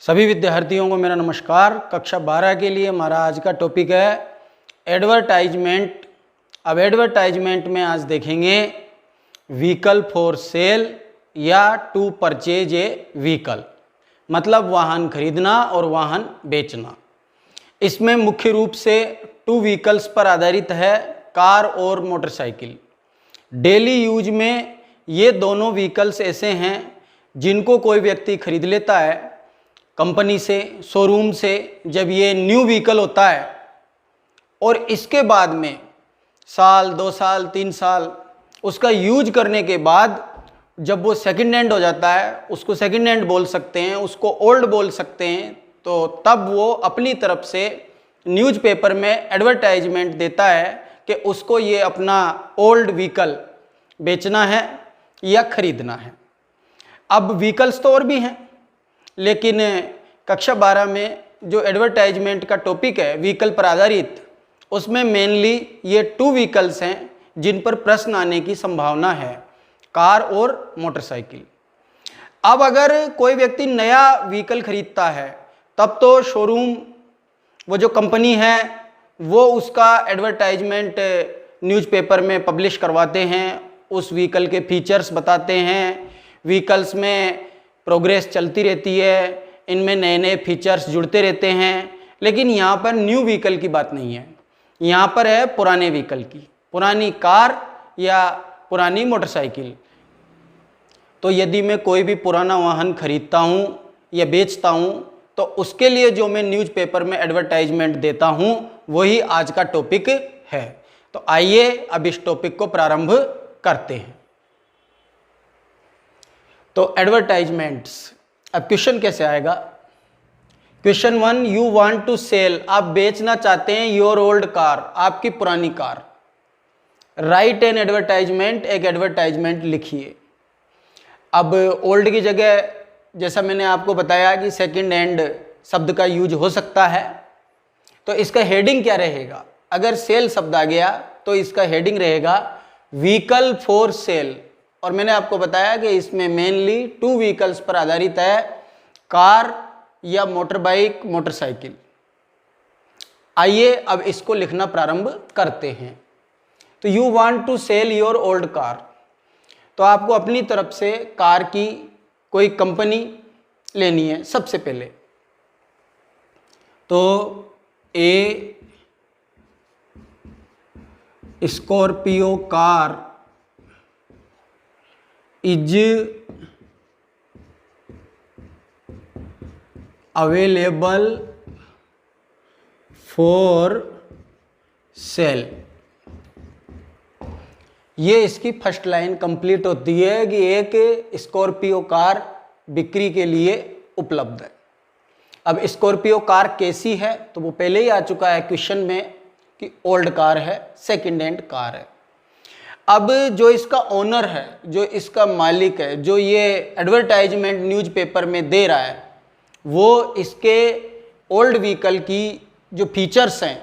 सभी विद्यार्थियों को मेरा नमस्कार। कक्षा 12 के लिए हमारा आज का टॉपिक है एडवर्टाइजमेंट। अब एडवर्टाइजमेंट में आज देखेंगे व्हीकल फॉर सेल या टू परचेज ए व्हीकल, मतलब वाहन खरीदना और वाहन बेचना। इसमें मुख्य रूप से टू व्हीकल्स पर आधारित है, कार और मोटरसाइकिल। डेली यूज में ये दोनों व्हीकल्स ऐसे हैं जिनको कोई व्यक्ति खरीद लेता है कंपनी से, शोरूम से, जब ये न्यू व्हीकल होता है, और इसके बाद में साल, 2 साल, 3 साल उसका यूज करने के बाद जब वो सेकंड हैंड हो जाता है, उसको सेकंड हैंड बोल सकते हैं, उसको ओल्ड बोल सकते हैं, तो तब वो अपनी तरफ से न्यूज़पेपर में एडवर्टाइजमेंट देता है कि उसको ये अपना ओल्ड व्हीकल बेचना है या खरीदना है। अब व्हीकल्स तो और भी हैं, लेकिन कक्षा 12 में जो एडवर्टाइजमेंट का टॉपिक है व्हीकल पर आधारित, उसमें मेनली ये टू व्हीकल्स हैं जिन पर प्रश्न आने की संभावना है, कार और मोटरसाइकिल। अब अगर कोई व्यक्ति नया व्हीकल खरीदता है तब तो शोरूम, वो जो कंपनी है, वो उसका एडवर्टाइजमेंट न्यूज़पेपर में पब्लिश करवाते हैं, उस व्हीकल के फीचर्स बताते हैं, व्हीकल्स में प्रोग्रेस चलती रहती है, इनमें नए नए फीचर्स जुड़ते रहते हैं। लेकिन यहाँ पर न्यू व्हीकल की बात नहीं है, यहाँ पर है पुराने व्हीकल की, पुरानी कार या पुरानी मोटरसाइकिल। तो यदि मैं कोई भी पुराना वाहन खरीदता हूँ या बेचता हूँ तो उसके लिए जो मैं न्यूज़पेपर में एडवर्टाइजमेंट देता हूँ वही आज का टॉपिक है। तो आइए अब इस टॉपिक को प्रारंभ करते हैं। तो एडवर्टाइजमेंट्स, अब क्वेश्चन कैसे आएगा? Question 1, you want to sell, आप बेचना चाहते हैं योर ओल्ड कार, आपकी पुरानी कार। राइट एन एडवर्टाइजमेंट, एक एडवर्टाइजमेंट लिखिए। अब ओल्ड की जगह जैसा मैंने आपको बताया कि सेकंड हैंड शब्द का यूज हो सकता है, तो इसका हेडिंग क्या रहेगा? अगर सेल शब्द आ गया तो इसका हेडिंग रहेगा व्हीकल फॉर सेल। और मैंने आपको बताया कि इसमें मेनली टू व्हीकल्स पर आधारित है, कार या मोटर बाइक, मोटरसाइकिल। आइए अब इसको लिखना प्रारंभ करते हैं। तो you want to sell your old car, तो आपको अपनी तरफ से कार की कोई कंपनी लेनी है सबसे पहले। तो a Scorpio car is available for sale. ये इसकी फर्स्ट लाइन कंप्लीट होती है कि एक स्कॉर्पियो कार बिक्री के लिए उपलब्ध है। अब स्कॉर्पियो कार कैसी है तो वो पहले ही आ चुका है क्वेश्चन में कि ओल्ड कार है, सेकंड हैंड कार है। अब जो इसका ओनर है, जो इसका मालिक है, जो ये एडवर्टाइजमेंट न्यूज़पेपर में दे रहा है, वो इसके ओल्ड व्हीकल की जो फीचर्स हैं,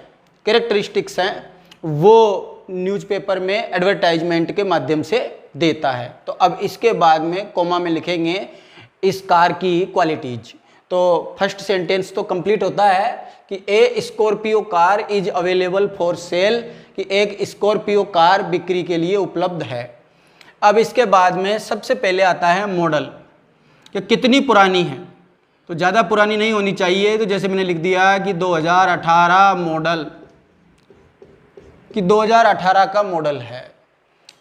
कैरेक्टरिस्टिक्स हैं, वो न्यूज़पेपर में एडवर्टाइजमेंट के माध्यम से देता है। तो अब इसके बाद में कोमा में लिखेंगे इस कार की क्वालिटीज। तो फर्स्ट सेंटेंस तो कंप्लीट होता है कि a Scorpio car is available for sale, कि एक स्कॉर्पियो कार बिक्री के लिए उपलब्ध है। अब इसके बाद में सबसे पहले आता है मॉडल, कि कितनी पुरानी है। तो ज़्यादा पुरानी नहीं होनी चाहिए, तो जैसे मैंने लिख दिया कि 2018 मॉडल, कि 2018 का मॉडल है।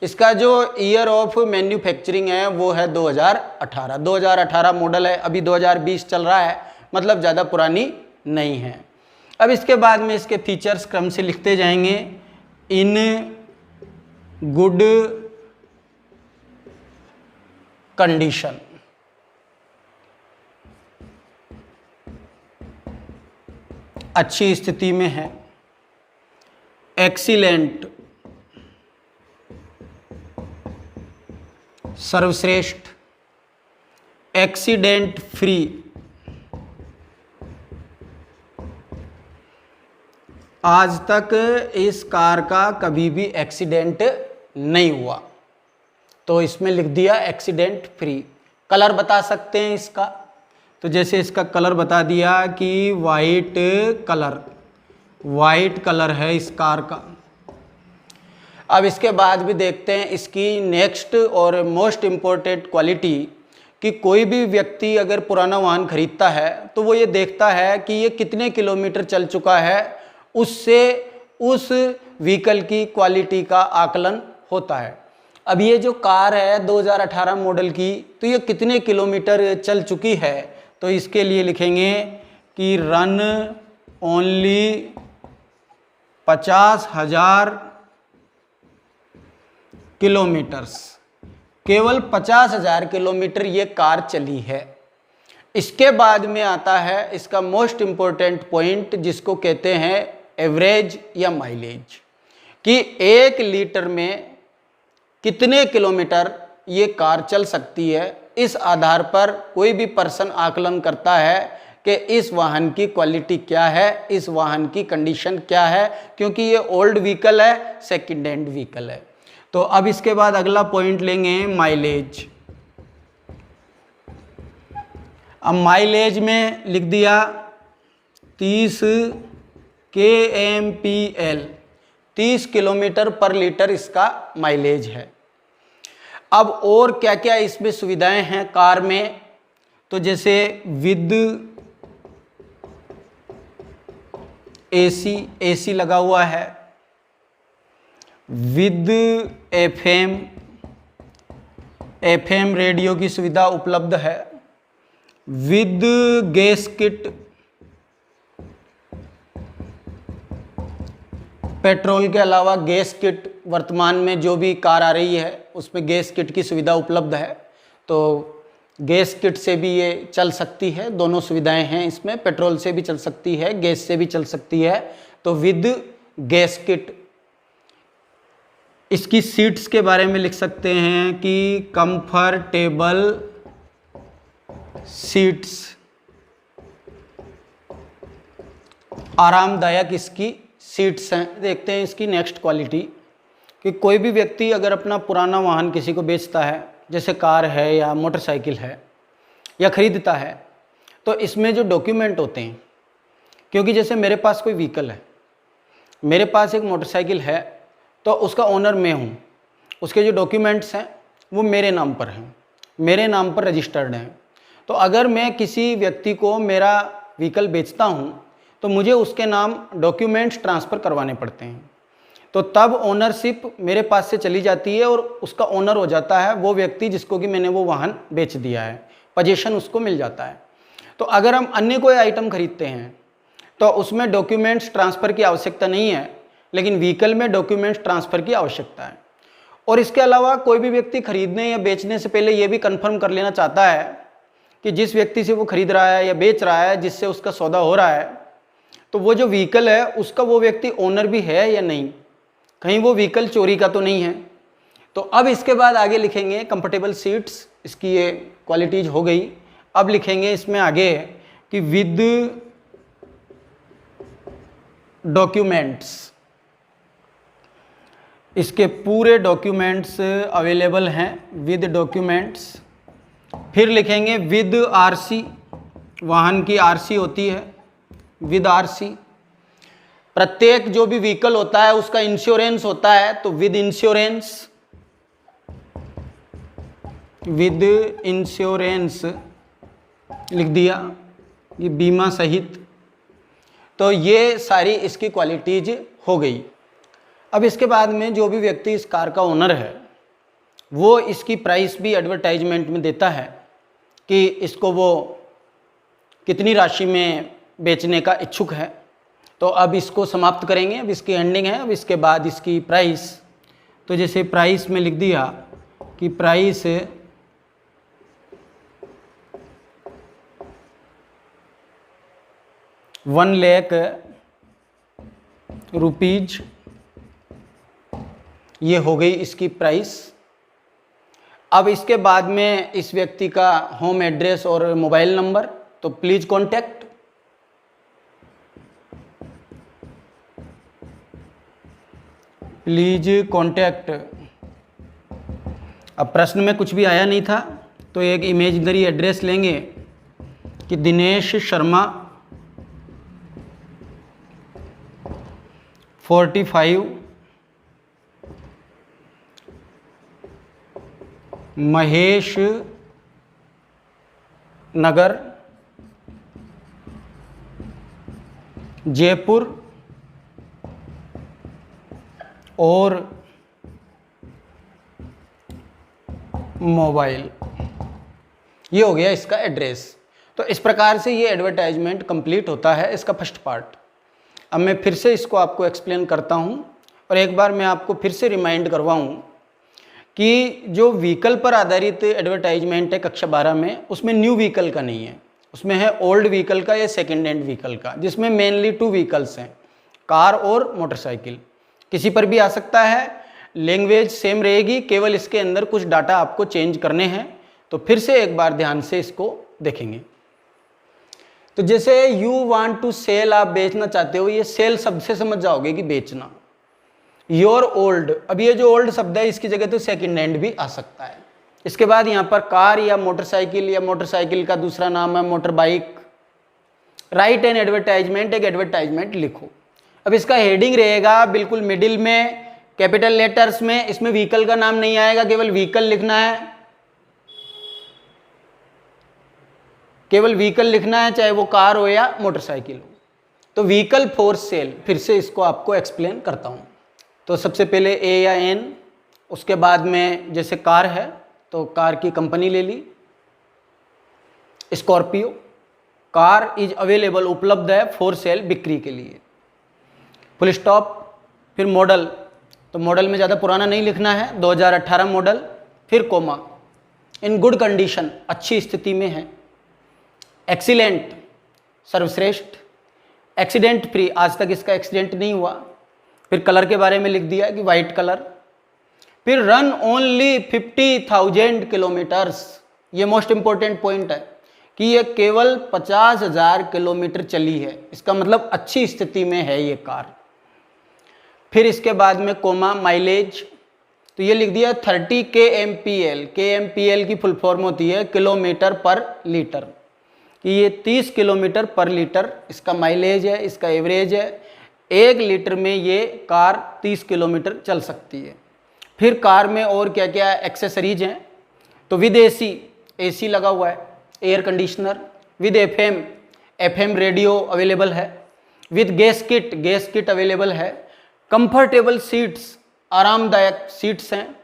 इसका जो ईयर ऑफ मैन्युफैक्चरिंग है वो है 2018 मॉडल है। अभी 2020 चल रहा है, मतलब ज़्यादा पुरानी नहीं है। अब इसके बाद में इसके फीचर्स क्रम से लिखते जाएंगे। इन गुड कंडीशन, अच्छी स्थिति में है। एक्सीलेंट, सर्वश्रेष्ठ। एक्सीडेंट फ्री, आज तक इस कार का कभी भी एक्सीडेंट नहीं हुआ, तो इसमें लिख दिया एक्सीडेंट फ्री। कलर बता सकते हैं इसका, तो जैसे इसका कलर बता दिया कि वाइट कलर है इस कार का। अब इसके बाद भी देखते हैं इसकी नेक्स्ट और मोस्ट इम्पोर्टेंट क्वालिटी कि कोई भी व्यक्ति अगर पुराना वाहन खरीदता है तो वो ये देखता है कि ये कितने किलोमीटर चल चुका है, उससे उस व्हीकल की क्वालिटी का आकलन होता है। अब ये जो कार है 2018 मॉडल की, तो ये कितने किलोमीटर चल चुकी है, तो इसके लिए लिखेंगे कि रन ओनली 50,000 किलोमीटर्स, केवल 50,000 किलोमीटर ये कार चली है। इसके बाद में आता है इसका मोस्ट इम्पोर्टेंट पॉइंट जिसको कहते हैं एवरेज या माइलेज, कि 1 लीटर में कितने किलोमीटर ये कार चल सकती है। इस आधार पर कोई भी पर्सन आकलन करता है कि इस वाहन की क्वालिटी क्या है, इस वाहन की कंडीशन क्या है, क्योंकि ये ओल्ड व्हीकल है, सेकंड हैंड व्हीकल है। तो अब इसके बाद अगला पॉइंट लेंगे माइलेज। अब माइलेज में लिख दिया 30 kmpl, 30 किलोमीटर पर लीटर इसका माइलेज है। अब और क्या क्या इसमें सुविधाएं हैं कार में, तो जैसे विद एसी लगा हुआ है, विद एफएम रेडियो की सुविधा उपलब्ध है, विद गैस किट, पेट्रोल के अलावा गैस किट, वर्तमान में जो भी कार आ रही है उसमें गैस किट की सुविधा उपलब्ध है, तो गैस किट से भी ये चल सकती है। दोनों सुविधाएं हैं इसमें, पेट्रोल से भी चल सकती है, गैस से भी चल सकती है, तो विद गैस किट। इसकी सीट्स के बारे में लिख सकते हैं कि कंफर्टेबल सीट्स, आरामदायक इसकी सीट्स हैं। देखते हैं इसकी नेक्स्ट क्वालिटी कि कोई भी व्यक्ति अगर अपना पुराना वाहन किसी को बेचता है, जैसे कार है या मोटरसाइकिल है, या ख़रीदता है, तो इसमें जो डॉक्यूमेंट होते हैं, क्योंकि जैसे मेरे पास कोई व्हीकल है, मेरे पास एक मोटरसाइकिल है, तो उसका ओनर मैं हूँ, उसके जो डॉक्यूमेंट्स हैं वो मेरे नाम पर हैं, मेरे नाम पर रजिस्टर्ड हैं। तो अगर मैं किसी व्यक्ति को मेरा व्हीकल बेचता हूँ तो मुझे उसके नाम डॉक्यूमेंट्स ट्रांसफ़र करवाने पड़ते हैं, तो तब ओनरशिप मेरे पास से चली जाती है और उसका ओनर हो जाता है वो व्यक्ति जिसको कि मैंने वो वाहन बेच दिया है, पोजीशन उसको मिल जाता है। तो अगर हम अन्य कोई आइटम खरीदते हैं तो उसमें डॉक्यूमेंट्स ट्रांसफ़र की आवश्यकता नहीं है, लेकिन व्हीकल में डॉक्यूमेंट्स ट्रांसफ़र की आवश्यकता है। और इसके अलावा कोई भी व्यक्ति खरीदने या बेचने से पहले ये भी कन्फर्म कर लेना चाहता है कि जिस व्यक्ति से वो खरीद रहा है या बेच रहा है, जिससे उसका सौदा हो रहा है, तो वो जो व्हीकल है उसका वो व्यक्ति ओनर भी है या नहीं, कहीं वो व्हीकल चोरी का तो नहीं है। तो अब इसके बाद आगे लिखेंगे कंफर्टेबल सीट्स, इसकी ये क्वालिटीज हो गई। अब लिखेंगे इसमें आगे कि विद डॉक्यूमेंट्स, इसके पूरे डॉक्यूमेंट्स अवेलेबल हैं, विद डॉक्यूमेंट्स। फिर लिखेंगे विद आरसी, वाहन की आरसी होती है, विद आरसी। प्रत्येक जो भी व्हीकल होता है उसका इंश्योरेंस होता है, तो विद इंश्योरेंस, विद इंश्योरेंस लिख दिया, ये बीमा सहित। तो ये सारी इसकी क्वालिटीज हो गई। अब इसके बाद में जो भी व्यक्ति इस कार का ओनर है वो इसकी प्राइस भी एडवर्टाइजमेंट में देता है कि इसको वो कितनी राशि में बेचने का इच्छुक है। तो अब इसको समाप्त करेंगे, अब इसकी एंडिंग है। अब इसके बाद इसकी प्राइस, तो जैसे प्राइस में लिख दिया कि प्राइस ₹1,00,000, ये हो गई इसकी प्राइस। अब इसके बाद में इस व्यक्ति का होम एड्रेस और मोबाइल नंबर, तो प्लीज़ कॉन्टैक्ट। Please contact. अब प्रश्न में कुछ भी आया नहीं था तो एक इमेजिनरी एड्रेस लेंगे कि दिनेश शर्मा 45 महेश नगर जयपुर और मोबाइल। ये हो गया इसका एड्रेस। तो इस प्रकार से ये एडवर्टाइजमेंट कंप्लीट होता है, इसका फर्स्ट पार्ट। अब मैं फिर से इसको आपको एक्सप्लेन करता हूँ और एक बार मैं आपको फिर से रिमाइंड करवाऊँ कि जो व्हीकल पर आधारित एडवर्टाइजमेंट है कक्षा 12 में, उसमें न्यू व्हीकल का नहीं है, उसमें है ओल्ड व्हीकल का या सेकेंड हैंड व्हीकल का, जिसमें मेनली 2 व्हीकल्स हैं, कार और मोटरसाइकिल। किसी पर भी आ सकता है, लैंग्वेज सेम रहेगी, केवल इसके अंदर कुछ डाटा आपको चेंज करने हैं। तो फिर से एक बार ध्यान से इसको देखेंगे। तो जैसे यू वांट टू सेल, आप बेचना चाहते हो, ये सेल शब्द से समझ जाओगे कि बेचना। योर ओल्ड, अब ये जो ओल्ड शब्द है इसकी जगह तो सेकंड हैंड भी आ सकता है। इसके बाद यहाँ पर कार या मोटरसाइकिल का दूसरा नाम है motor bike. Right an advertisement, एक एडवर्टाइजमेंट लिखो। अब इसका हेडिंग रहेगा बिल्कुल मिडिल में, कैपिटल लेटर्स में। इसमें व्हीकल का नाम नहीं आएगा, केवल व्हीकल लिखना है, केवल व्हीकल लिखना है, चाहे वो कार हो या मोटरसाइकिल हो। तो व्हीकल फॉर सेल, फिर से इसको आपको एक्सप्लेन करता हूँ। तो सबसे पहले ए या एन, उसके बाद में जैसे कार है तो कार की कंपनी ले ली, स्कॉर्पियो। कार इज अवेलेबल, उपलब्ध है, फॉर सेल, बिक्री के लिए, फुल स्टॉप। फिर मॉडल, तो मॉडल में ज़्यादा पुराना नहीं लिखना है, 2018 मॉडल। फिर कोमा, इन गुड कंडीशन, अच्छी स्थिति में है। एक्सीलेंट, सर्वश्रेष्ठ। एक्सीडेंट फ्री, आज तक इसका एक्सीडेंट नहीं हुआ। फिर कलर के बारे में लिख दिया कि वाइट कलर। फिर रन ओनली 50,000 किलोमीटर्स, ये मोस्ट इंपॉर्टेंट पॉइंट है कि ये केवल 50,000 किलोमीटर चली है, इसका मतलब अच्छी स्थिति में है ये कार। फिर इसके बाद में कोमा, माइलेज, तो ये लिख दिया 30 kmpl। kmpl की फुल फॉर्म होती है किलोमीटर पर लीटर, कि ये 30 किलोमीटर पर लीटर इसका माइलेज है, इसका एवरेज है। 1 लीटर में ये कार 30 किलोमीटर चल सकती है। फिर कार में और क्या क्या एक्सेसरीज हैं, तो विद एसी लगा हुआ है, air conditioner. With FM radio available है। विद गैस किट अवेलेबल है। कंफर्टेबल सीट्स, आरामदायक सीट्स हैं।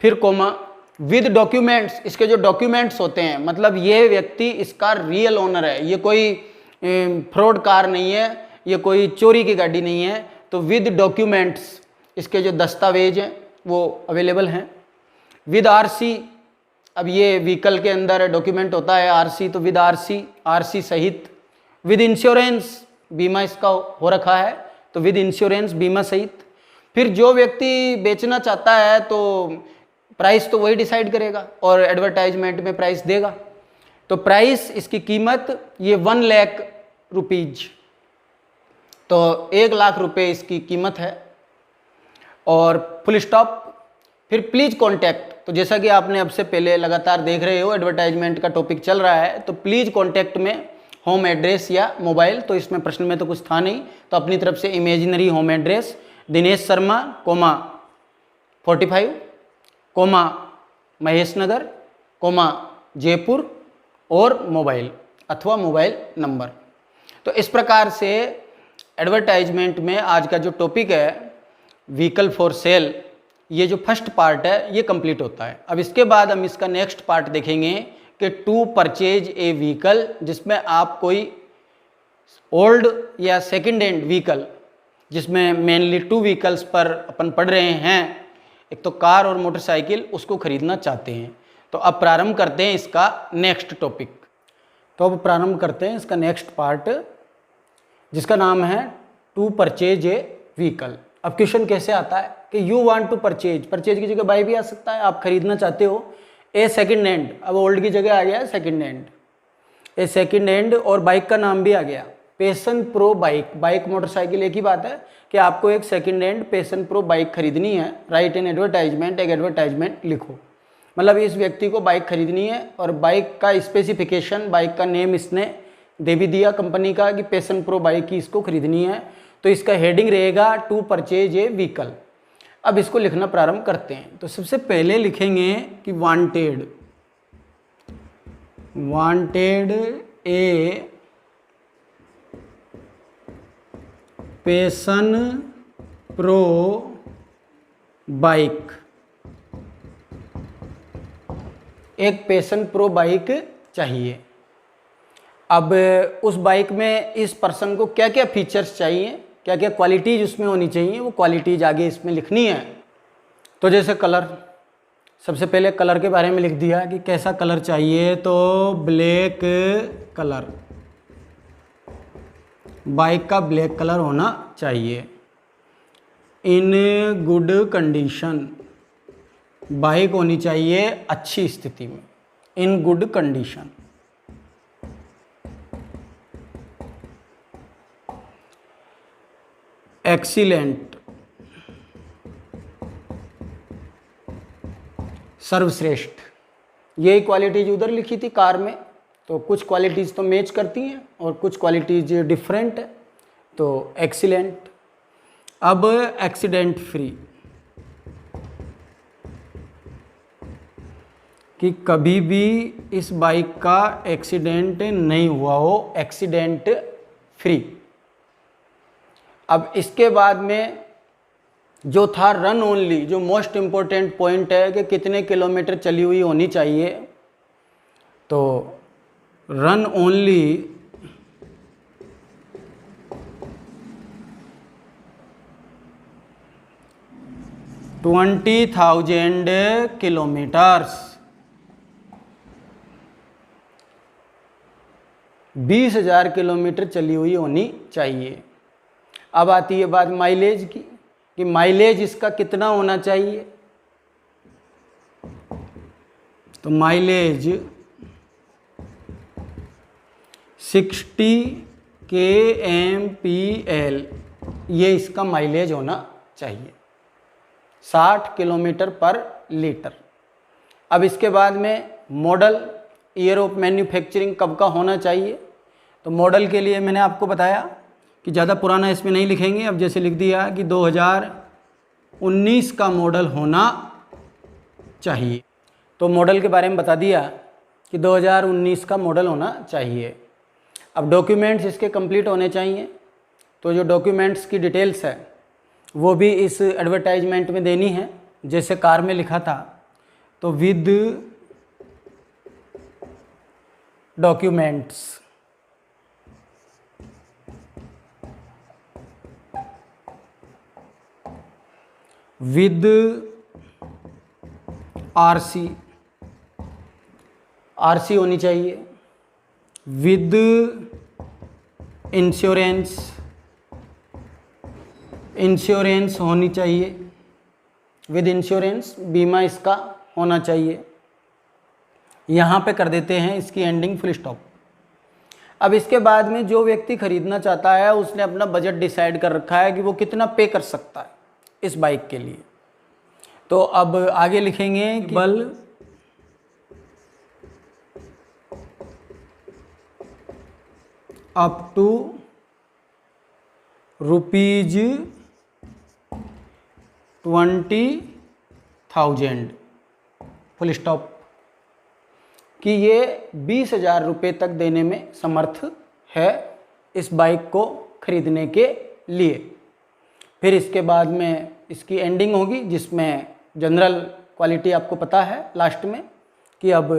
फिर कोमा, विद डॉक्यूमेंट्स, इसके जो डॉक्यूमेंट्स होते हैं, मतलब ये व्यक्ति इसका रियल ओनर है, ये कोई फ्रॉड कार नहीं है, ये कोई चोरी की गाड़ी नहीं है। तो विद डॉक्यूमेंट्स, इसके जो दस्तावेज हैं वो अवेलेबल हैं। विद आरसी, अब ये व्हीकल के अंदर डॉक्यूमेंट होता है आरसी, तो विद आरसी सहित। विद इंश्योरेंस, बीमा इसका हो रखा है, तो विद इंश्योरेंस, बीमा सहित। फिर जो व्यक्ति बेचना चाहता है तो प्राइस तो वही डिसाइड करेगा और एडवर्टाइजमेंट में प्राइस देगा। तो प्राइस, इसकी कीमत ये 1 लाख रुपीज, तो 1 लाख रुपए इसकी कीमत है। और फुल स्टॉप। फिर प्लीज कॉन्टैक्ट, तो जैसा कि आपने अब से पहले लगातार देख रहे हो एडवर्टाइजमेंट का टॉपिक चल रहा है, तो प्लीज कॉन्टैक्ट में होम एड्रेस या मोबाइल, तो इसमें प्रश्न में तो कुछ था नहीं, तो अपनी तरफ से imaginary home address Dinesh Sharma, comma 45, comma Mahesh Nagar, comma Jaipur, और मोबाइल अथवा मोबाइल नंबर। तो इस प्रकार से एडवर्टाइजमेंट में आज का जो टॉपिक है व्हीकल फॉर सेल, ये जो फर्स्ट पार्ट है ये कंप्लीट होता है। अब इसके बाद हम इसका नेक्स्ट पार्ट देखेंगे कि टू परचेज ए व्हीकल, जिसमें आप कोई ओल्ड या सेकंड हैंड व्हीकल, जिसमें मेनली 2 व्हीकल्स पर अपन पढ़ रहे हैं, एक तो कार और मोटरसाइकिल, उसको खरीदना चाहते हैं। तो अब प्रारंभ करते हैं इसका नेक्स्ट टॉपिक। तो अब प्रारंभ करते हैं इसका नेक्स्ट पार्ट, जिसका नाम है टू परचेज ए व्हीकल। अब क्वेश्चन कैसे आता है कि यू वांट टू परचेज की जगह बाय भी आ सकता है, आप खरीदना चाहते हो ए सेकंड हैंड, अब ओल्ड की जगह आ गया सेकंड हैंड, ए सेकंड हैंड, और बाइक का नाम भी आ गया passion pro bike. Bike motorcycle एक ही बात है कि आपको एक second hand passion pro bike खरीदनी है। राइट एन एडवर्टाइजमेंट, एक एडवर्टाइजमेंट लिखो। मतलब इस व्यक्ति को बाइक खरीदनी है और बाइक का स्पेसिफिकेशन, बाइक का नेम इसने दे भी दिया कंपनी का कि पैशन प्रो बाइक की इसको खरीदनी है। तो इसका हेडिंग रहेगा टू परचेज ए व्हीकल। अब इसको लिखना प्रारंभ करते हैं। तो सबसे पहले लिखेंगे कि wanted a passion pro bike, एक पैशन प्रो बाइक चाहिए। अब उस बाइक में इस पर्सन को क्या क्या फीचर्स चाहिए, क्या क्या क्वालिटीज़ उसमें होनी चाहिए, वो क्वालिटीज़ आगे इसमें लिखनी है। तो जैसे कलर, सबसे पहले कलर के बारे में लिख दिया कि कैसा कलर चाहिए, तो ब्लैक कलर, बाइक का ब्लैक कलर होना चाहिए। इन गुड कंडीशन, बाइक होनी चाहिए अच्छी स्थिति में, इन गुड कंडीशन। एक्सीलेंट, सर्वश्रेष्ठ। यही क्वालिटीज उधर लिखी थी कार में, तो कुछ क्वालिटीज़ तो मैच करती हैं और कुछ क्वालिटीज डिफरेंट है। तो एक्सीलेंट। अब एक्सीडेंट फ्री, कि कभी भी इस बाइक का एक्सीडेंट नहीं हुआ हो, एक्सीडेंट फ्री। अब इसके बाद में जो था रन ओनली, जो मोस्ट इम्पोर्टेंट पॉइंट है कि कितने किलोमीटर चली हुई होनी चाहिए। तो रन ओनली 20,000 किलोमीटर्स, 20,000 किलोमीटर चली हुई होनी चाहिए। अब आती है बात माइलेज की, कि माइलेज इसका कितना होना चाहिए। तो माइलेज 60 kmpl, ये इसका माइलेज होना चाहिए, 60 किलोमीटर पर लीटर। अब इसके बाद में मॉडल, ईयर ऑफ मैन्युफैक्चरिंग कब का होना चाहिए। तो मॉडल के लिए मैंने आपको बताया कि ज़्यादा पुराना इसमें नहीं लिखेंगे। अब जैसे लिख दिया कि 2019 का मॉडल होना चाहिए। तो मॉडल के बारे में बता दिया कि 2019 का मॉडल होना चाहिए। अब डॉक्यूमेंट्स इसके कंप्लीट होने चाहिए। तो जो डॉक्यूमेंट्स की डिटेल्स है वो भी इस एडवर्टाइजमेंट में देनी है, जैसे कार में लिखा था। तो with documents, with RC, RC होनी चाहिए। विद इंश्योरेंस, इंश्योरेंस होनी चाहिए। विद इंश्योरेंस, बीमा इसका होना चाहिए। यहाँ पे कर देते हैं इसकी एंडिंग फुल स्टॉप। अब इसके बाद में जो व्यक्ति खरीदना चाहता है उसने अपना बजट डिसाइड कर रखा है कि वो कितना पे कर सकता है इस बाइक के लिए। तो अब आगे लिखेंगे कि बल अप टू ₹20,000 फुल स्टॉप, कि ये 20,000 रुपये तक देने में समर्थ है इस बाइक को खरीदने के लिए। फिर इसके बाद में इसकी एंडिंग होगी, जिसमें जनरल क्वालिटी आपको पता है लास्ट में, कि अब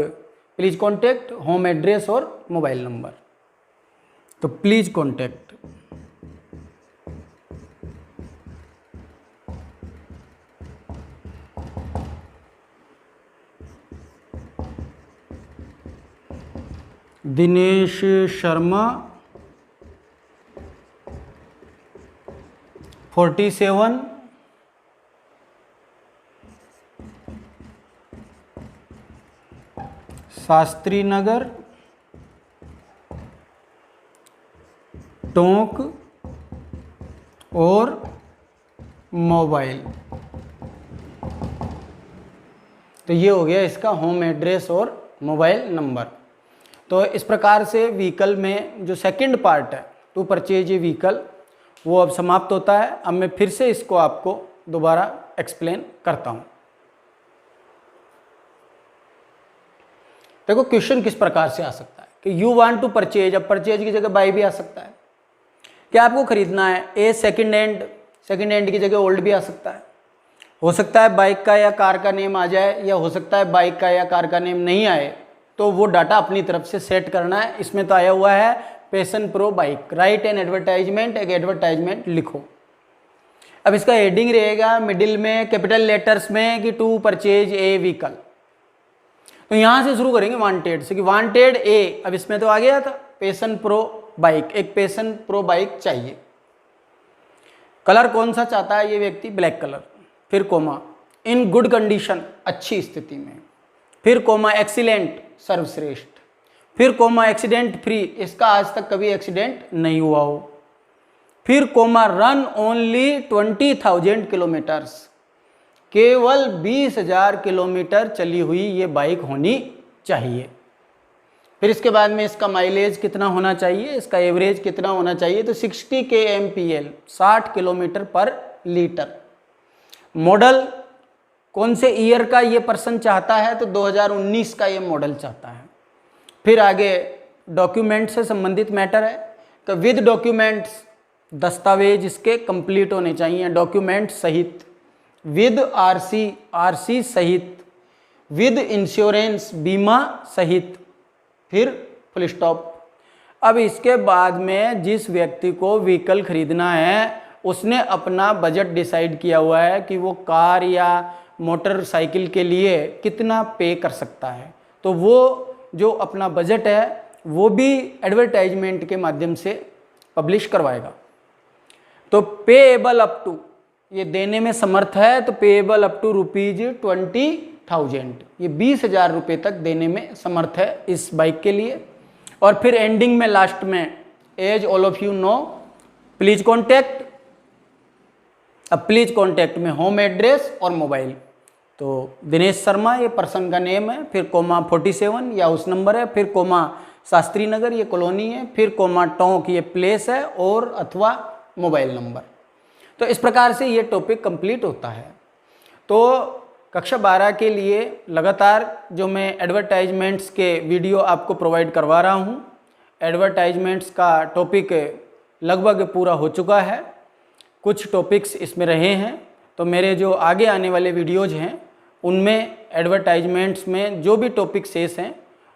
प्लीज़ कॉन्टैक्ट, होम एड्रेस और मोबाइल नंबर। तो प्लीज़ कॉन्टैक्ट, दिनेश शर्मा 47 शास्त्री नगर, टोंक, और मोबाइल तो ये हो गया इसका होम एड्रेस और मोबाइल नंबर। तो इस प्रकार से व्हीकल में जो सेकंड पार्ट है टू परचेज ए व्हीकल वो अब समाप्त होता है। अब मैं फिर से इसको आपको दोबारा एक्सप्लेन करता हूँ। देखो क्वेश्चन किस प्रकार से आ सकता है कि यू वांट टू परचेज, अब परचेज की जगह बाय भी आ सकता है। क्या आपको खरीदना है, ए सेकंड हैंड की जगह ओल्ड भी आ सकता है। हो सकता है बाइक का या कार का नेम आ जाए, या हो सकता है बाइक का या कार का नेम नहीं आए, तो वो डाटा अपनी तरफ से सेट करना है। इसमें तो आया हुआ है passion pro bike, right an advertisement, एक एडवर्टाइजमेंट लिखो। अब इसका हेडिंग रहेगा मिडिल में कैपिटल लेटर्स में कि टू परचेज ए व्हीकल। तो यहां से शुरू करेंगे वांटेड से कि वांटेड ए। अब इसमें तो आ गया था पैशन प्रो बाइक, एक पैशन प्रो बाइक चाहिए। कलर कौन सा चाहता है ये व्यक्ति, ब्लैक कलर। फिर कोमा इन गुड कंडीशन, अच्छी स्थिति में। फिर कोमा एक्सीलेंट, सर्वश्रेष्ठ। फिर कोमा एक्सीडेंट फ्री, इसका आज तक कभी एक्सीडेंट नहीं हुआ हो। फिर कोमा रन ओनली 20,000 किलोमीटर्स, केवल 20,000 किलोमीटर चली हुई ये बाइक होनी चाहिए। फिर इसके बाद में इसका माइलेज कितना होना चाहिए, इसका एवरेज कितना होना चाहिए, तो 60 kmpl, 60 किलोमीटर पर लीटर। मॉडल कौन से ईयर का ये पर्सन चाहता है, तो 2019 का ये मॉडल चाहता है। फिर आगे डॉक्यूमेंट से संबंधित मैटर है, तो विद डॉक्यूमेंट्स, दस्तावेज इसके कंप्लीट होने चाहिए डॉक्यूमेंट सहित, विद आरसी सहित, विद इंश्योरेंस, बीमा सहित। फिर फुल स्टॉप। अब इसके बाद में जिस व्यक्ति को व्हीकल खरीदना है उसने अपना बजट डिसाइड किया हुआ है कि वो कार या मोटरसाइकिल के लिए कितना पे कर सकता है, तो वो जो अपना बजट है वो भी एडवर्टाइजमेंट के माध्यम से पब्लिश करवाएगा। तो पेएबल अप टू, ये देने में समर्थ है, तो पेएबल अप टू ₹20,000, ये 20,000 रुपये तक देने में समर्थ है इस बाइक के लिए। और फिर एंडिंग में लास्ट में as all of you know please contact. अब प्लीज कॉन्टैक्ट में होम एड्रेस और मोबाइल, तो दिनेश शर्मा ये पर्सन का नेम है। फिर कोमा 47 या उस नंबर है। फिर कोमा शास्त्री नगर ये कॉलोनी है। फिर कोमा टोंक ये प्लेस है और अथवा मोबाइल नंबर। तो इस प्रकार से ये टॉपिक कंप्लीट होता है। तो कक्षा 12 के लिए लगातार जो मैं एडवर्टाइजमेंट्स के वीडियो आपको प्रोवाइड करवा रहा हूँ, एडवर्टाइजमेंट्स का टॉपिक लगभग पूरा हो चुका है। कुछ टॉपिक्स इसमें रहे हैं, तो मेरे जो आगे आने वाले वीडियोज़ हैं उनमें एडवर्टाइजमेंट्स में जो भी टॉपिक शेष हैं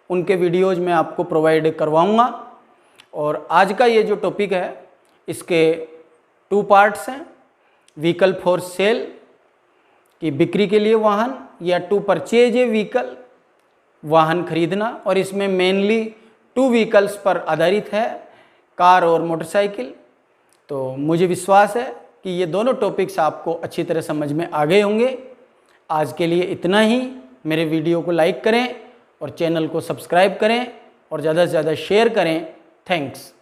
उनके वीडियोज़ मैं आपको प्रोवाइड करवाऊँगा। और आज का ये जो टॉपिक है इसके 2 पार्ट्स हैं, व्हीकल फॉर सेल कि बिक्री के लिए वाहन, या टू परचेज ए व्हीकल, वाहन खरीदना। और इसमें मेनली 2 व्हीकल्स पर आधारित है, कार और मोटरसाइकिल। तो मुझे विश्वास है कि ये दोनों टॉपिक्स आपको अच्छी तरह समझ में आ गए होंगे। आज के लिए इतना ही। मेरे वीडियो को लाइक करें और चैनल को सब्सक्राइब करें और ज़्यादा से ज़्यादा शेयर करें। थैंक्स।